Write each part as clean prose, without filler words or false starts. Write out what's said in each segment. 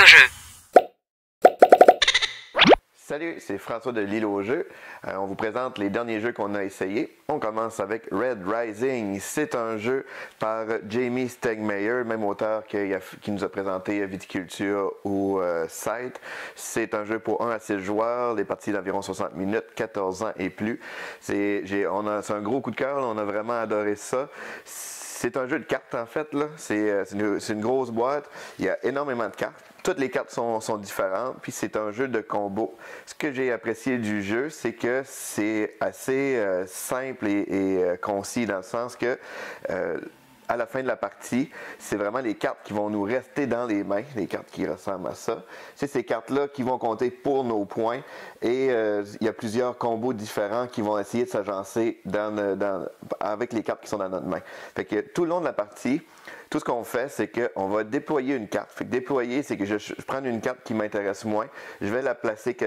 au jeu. Salut, c'est François de L'Île au jeu. On vous présente les derniers jeux qu'on a essayés. On commence avec Red Rising. C'est un jeu par Jamie Stegmaier, même auteur qui nous a présenté Viticulture ou Site. C'est un jeu pour 1 à 6 joueurs, les parties d'environ 60 minutes, 14 ans et plus. C'est un gros coup de cœur, on a vraiment adoré ça. C'est un jeu de cartes en fait, là. C'est une grosse boîte, il y a énormément de cartes. Toutes les cartes sont différentes, puis c'est un jeu de combo. Ce que j'ai apprécié du jeu, c'est que c'est assez simple et concis dans le sens que à la fin de la partie, c'est vraiment les cartes qui vont nous rester dans les mains, les cartes qui ressemblent à ça. C'est ces cartes-là qui vont compter pour nos points et il y a plusieurs combos différents qui vont essayer de s'agencer avec les cartes qui sont dans notre main. Fait que tout le long de la partie, tout ce qu'on fait, c'est qu'on va déployer une carte. Fait que déployer, c'est que je prends une carte qui m'intéresse moins, je vais la placer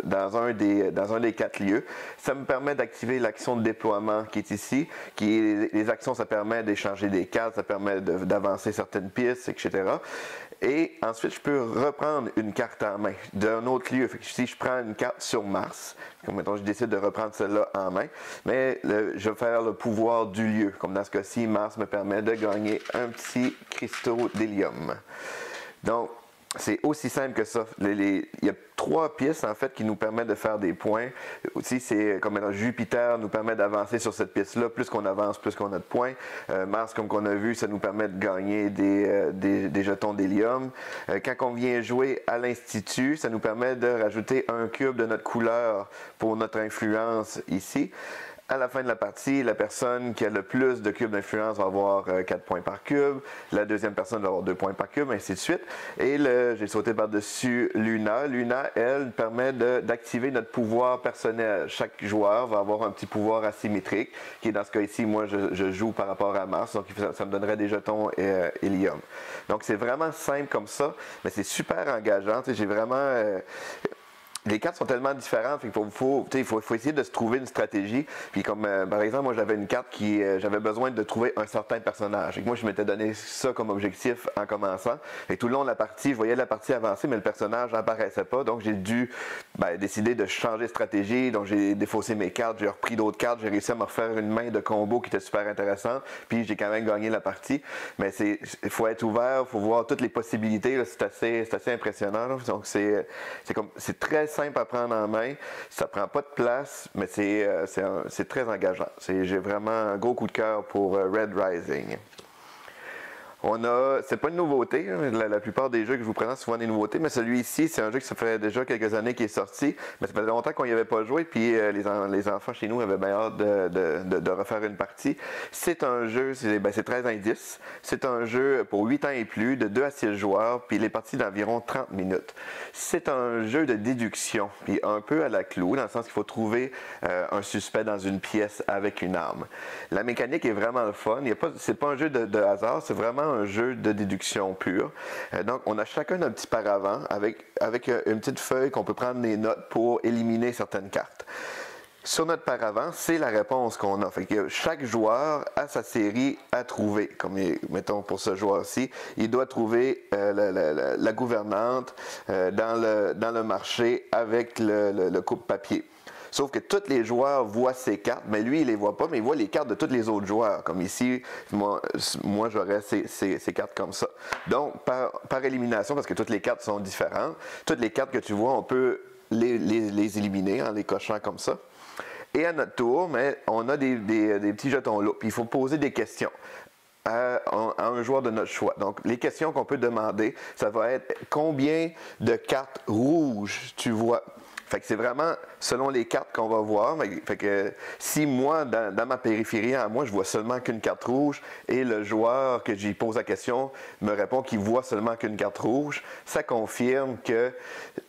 dans un des 4 lieux. Ça me permet d'activer l'action de déploiement qui est ici. Les actions, ça permet d'échanger des cartes, ça permet d'avancer certaines pistes, etc. Et ensuite, je peux reprendre une carte en main d'un autre lieu. Fait que si je prends une carte sur Mars, comme mettons, je décide de reprendre celle-là en main, mais je vais faire le pouvoir du lieu. Comme dans ce cas-ci, Mars me permet de gagner un petit cristaux d'hélium. Donc, c'est aussi simple que ça. Il y a 3 pistes en fait qui nous permettent de faire des points. Aussi, c'est comme Jupiter nous permet d'avancer sur cette piste-là. Plus qu'on avance, plus qu'on a de points. Mars, comme qu'on a vu, ça nous permet de gagner des jetons d'hélium. Quand on vient jouer à l'Institut, ça nous permet de rajouter un cube de notre couleur pour notre influence ici. À la fin de la partie, la personne qui a le plus de cubes d'influence va avoir 4 points par cube. La deuxième personne va avoir 2 points par cube, ainsi de suite. Et j'ai sauté par-dessus Luna. Luna, elle, permet d'activer notre pouvoir personnel. Chaque joueur va avoir un petit pouvoir asymétrique, qui est dans ce cas ici, moi, je joue par rapport à Mars. Donc, ça me donnerait des jetons hélium. Donc, c'est vraiment simple comme ça, mais c'est super engageant. J'ai vraiment... les cartes sont tellement différentes, il faut essayer de se trouver une stratégie. Puis comme par exemple, moi j'avais une carte qui j'avais besoin de trouver un certain personnage. Et moi je m'étais donné ça comme objectif en commençant. Et tout le long de la partie, je voyais la partie avancer, mais le personnage n'apparaissait pas. Donc j'ai dû décider de changer de stratégie. Donc j'ai défaussé mes cartes, j'ai repris d'autres cartes, j'ai réussi à me refaire une main de combo qui était super intéressante. Puis j'ai quand même gagné la partie. Mais il faut être ouvert, il faut voir toutes les possibilités. C'est assez impressionnant. Là. Donc c'est très simple à prendre en main, ça prend pas de place, mais c'est très engageant. J'ai vraiment un gros coup de cœur pour Red Rising. C'est pas une nouveauté, la plupart des jeux que je vous présente sont souvent des nouveautés, mais celui-ci, c'est un jeu qui ça fait déjà quelques années qu'il est sorti, mais ça fait longtemps qu'on n'y avait pas joué, puis les enfants chez nous avaient bien hâte de refaire une partie. C'est un jeu, c'est 13 indices, c'est un jeu pour 8 ans et plus, de 2 à 6 joueurs, puis les parties d'environ 30 minutes. C'est un jeu de déduction, puis un peu à la Clou, dans le sens qu'il faut trouver un suspect dans une pièce avec une arme. La mécanique est vraiment le fun, c'est pas un jeu de hasard, c'est vraiment un jeu de déduction pure. Donc, on a chacun un petit paravent avec une petite feuille qu'on peut prendre des notes pour éliminer certaines cartes. Sur notre paravent, c'est la réponse qu'on a. Fait que chaque joueur a sa série à trouver. Comme, mettons, pour ce joueur-ci, il doit trouver la gouvernante dans le marché avec le coupe-papier. Sauf que tous les joueurs voient ces cartes, mais lui, il les voit pas, mais il voit les cartes de tous les autres joueurs. Comme ici, moi j'aurais ces cartes comme ça. Donc, par élimination, parce que toutes les cartes sont différentes, toutes les cartes que tu vois, on peut les éliminer en les cochant comme ça. Et à notre tour, mais on a des petits jetons là. Puis il faut poser des questions à un joueur de notre choix. Donc, les questions qu'on peut demander, ça va être combien de cartes rouges tu vois. Fait que c'est vraiment selon les cartes qu'on va voir. Fait que si moi, dans ma périphérie, à moi, je vois seulement qu'une carte rouge et le joueur que j'y pose la question me répond qu'il voit seulement qu'une carte rouge, ça confirme que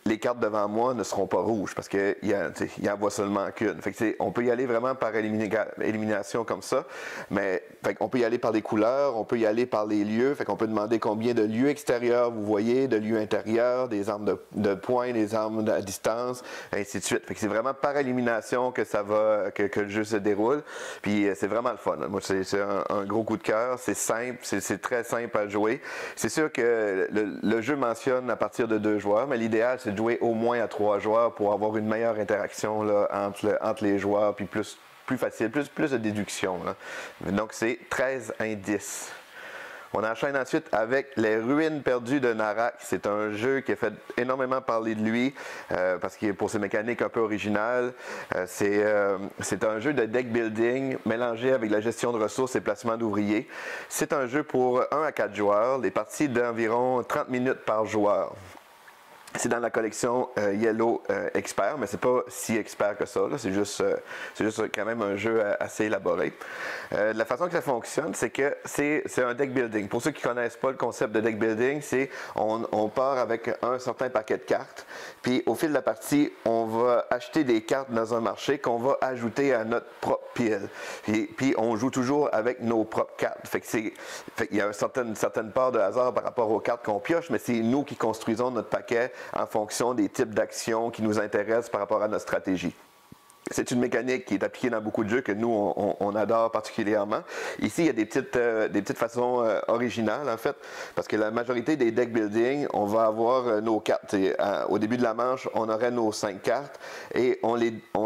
les cartes devant moi ne seront pas rouges parce qu'il en voit seulement qu'une. Fait que on peut y aller vraiment par élimination comme ça, mais on peut y aller par les couleurs, on peut y aller par les lieux. Fait qu'on peut demander combien de lieux extérieurs vous voyez, de lieux intérieurs, des armes de poing, des armes à distance. ainsi de suite. Fait que c'est vraiment par élimination que ça va, que le jeu se déroule. Puis c'est vraiment le fun. Moi, c'est un gros coup de cœur. C'est simple, c'est très simple à jouer. C'est sûr que le jeu mentionne à partir de 2 joueurs, mais l'idéal, c'est de jouer au moins à 3 joueurs pour avoir une meilleure interaction là, entre les joueurs, puis plus facile, plus de déduction. Là. Donc, c'est 13 indices. On enchaîne ensuite avec Les Ruines perdues de Narak. C'est un jeu qui a fait énormément parler de lui parce qu'il est pour ses mécaniques un peu originales. C'est un jeu de deck building mélangé avec la gestion de ressources et placement d'ouvriers. C'est un jeu pour 1 à 4 joueurs, des parties d'environ 30 minutes par joueur. C'est dans la collection Yellow Expert, mais c'est pas si expert que ça. C'est juste quand même un jeu assez élaboré. La façon que ça fonctionne, c'est que c'est un deck building. Pour ceux qui ne connaissent pas le concept de deck building, c'est on part avec un certain paquet de cartes, puis au fil de la partie, on va acheter des cartes dans un marché qu'on va ajouter à notre propre pile. Puis on joue toujours avec nos propres cartes. Fait qu'il y a une certaine part de hasard par rapport aux cartes qu'on pioche, mais c'est nous qui construisons notre paquet en fonction des types d'actions qui nous intéressent par rapport à notre stratégie. C'est une mécanique qui est appliquée dans beaucoup de jeux que nous, on adore particulièrement. Ici, il y a des petites façons originales, en fait, parce que la majorité des deck building, on va avoir nos cartes. Au début de la manche, on aurait nos 5 cartes et on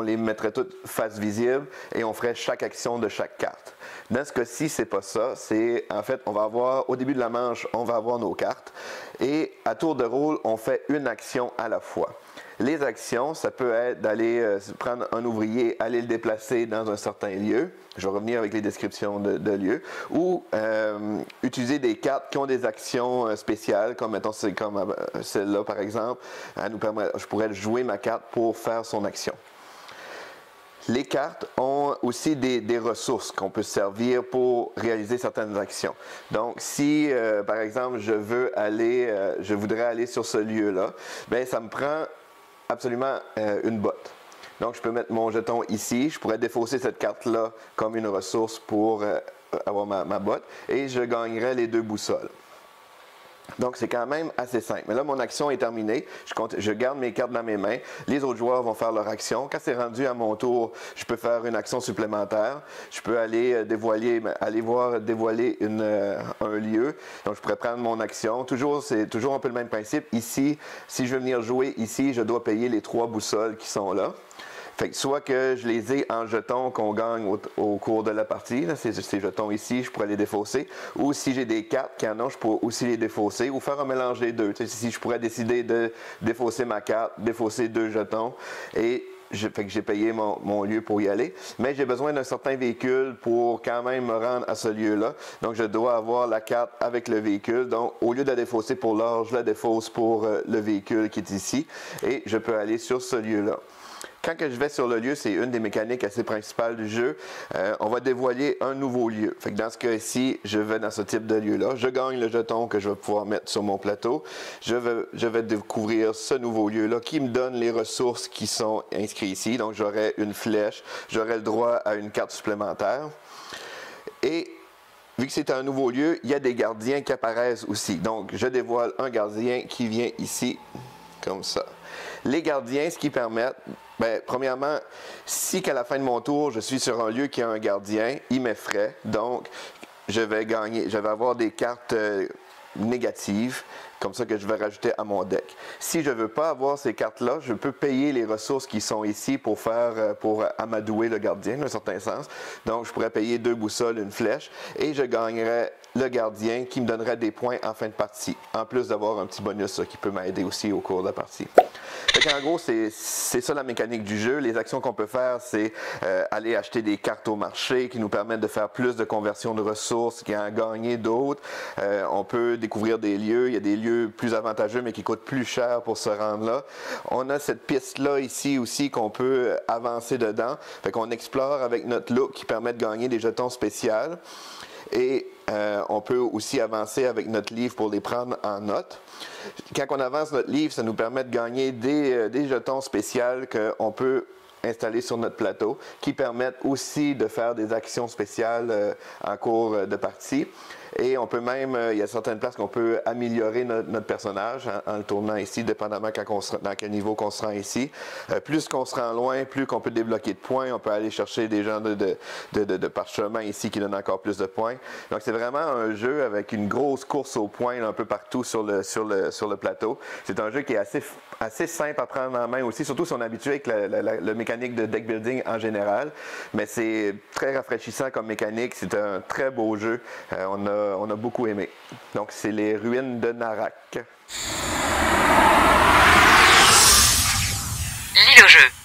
les mettrait toutes face visible et on ferait chaque action de chaque carte. Dans ce cas-ci, c'est pas ça. C'est, en fait, au début de la manche, on va avoir nos cartes et à tour de rôle, on fait une action à la fois. Les actions, ça peut être d'aller prendre un ouvrier, aller le déplacer dans un certain lieu. Je vais revenir avec les descriptions de lieux. Ou utiliser des cartes qui ont des actions spéciales, comme mettons comme celle-là par exemple. Je pourrais jouer ma carte pour faire son action. Les cartes ont aussi des ressources qu'on peut servir pour réaliser certaines actions. Donc, si, par exemple, je voudrais aller sur ce lieu-là, bien, ça me prend absolument une botte. Donc, je peux mettre mon jeton ici. Je pourrais défausser cette carte-là comme une ressource pour avoir ma botte. Et je gagnerais les 2 boussoles. Donc, c'est quand même assez simple. Mais là, mon action est terminée. Je garde mes cartes dans mes mains. Les autres joueurs vont faire leur action. Quand c'est rendu à mon tour, je peux faire une action supplémentaire. Je peux aller dévoiler un lieu. Donc, je pourrais prendre mon action. C'est toujours un peu le même principe. Ici, si je veux venir jouer ici, je dois payer les 3 boussoles qui sont là. Fait que soit que je les ai en jetons qu'on gagne au cours de la partie, là, ces jetons ici, je pourrais les défausser, ou si j'ai des cartes qui en ont, je pourrais aussi les défausser, ou faire un mélange des deux. Si je pourrais décider de défausser ma carte, défausser 2 jetons, et fait que j'ai payé mon lieu pour y aller, mais j'ai besoin d'un certain véhicule pour quand même me rendre à ce lieu-là. Donc, je dois avoir la carte avec le véhicule. Donc, au lieu de la défausser pour l'or, je la défausse pour le véhicule qui est ici, et je peux aller sur ce lieu-là. Quand que je vais sur le lieu, c'est une des mécaniques assez principales du jeu. On va dévoiler un nouveau lieu. Fait que dans ce cas-ci, je vais dans ce type de lieu-là. Je gagne le jeton que je vais pouvoir mettre sur mon plateau. Je vais découvrir ce nouveau lieu-là qui me donne les ressources qui sont inscrites ici. Donc, j'aurai une flèche. J'aurai le droit à une carte supplémentaire. Et vu que c'est un nouveau lieu, il y a des gardiens qui apparaissent aussi. Donc, je dévoile un gardien qui vient ici, comme ça. Les gardiens, ce qui permettent, bien, premièrement, si qu'à la fin de mon tour, je suis sur un lieu qui a un gardien, il m'effraie. Donc, je vais avoir des cartes négatives, comme ça que je vais rajouter à mon deck. Si je ne veux pas avoir ces cartes-là, je peux payer les ressources qui sont ici pour amadouer le gardien, dans un certain sens. Donc, je pourrais payer 2 boussoles, une flèche, et je gagnerais le gardien qui me donnerait des points en fin de partie, en plus d'avoir un petit bonus qui peut m'aider aussi au cours de la partie. En gros, c'est ça la mécanique du jeu. Les actions qu'on peut faire, c'est aller acheter des cartes au marché qui nous permettent de faire plus de conversion de ressources, qui en gagner d'autres. On peut découvrir des lieux. Il y a des lieux plus avantageux, mais qui coûtent plus cher pour se rendre là. On a cette piste-là ici aussi qu'on peut avancer dedans. Fait qu'on explore avec notre look qui permet de gagner des jetons spéciaux. Et on peut aussi avancer avec notre livre pour les prendre en note. Quand on avance notre livre, ça nous permet de gagner des jetons spéciaux qu'on peut installer sur notre plateau, qui permettent aussi de faire des actions spéciales en cours de partie. Et on peut même, il y a certaines places qu'on peut améliorer notre personnage en le tournant ici, dépendamment dans quel niveau qu'on se rend ici. Plus qu'on se rend loin, plus qu'on peut débloquer de points. On peut aller chercher des genres de parchemins ici qui donnent encore plus de points. Donc c'est vraiment un jeu avec une grosse course aux points un peu partout sur le plateau. C'est un jeu qui est assez simple à prendre en main aussi, surtout si on est habitué avec la mécanique de deck building en général. Mais c'est très rafraîchissant comme mécanique. C'est un très beau jeu. On a beaucoup aimé. Donc c'est les ruines de Narak. L'île au jeu.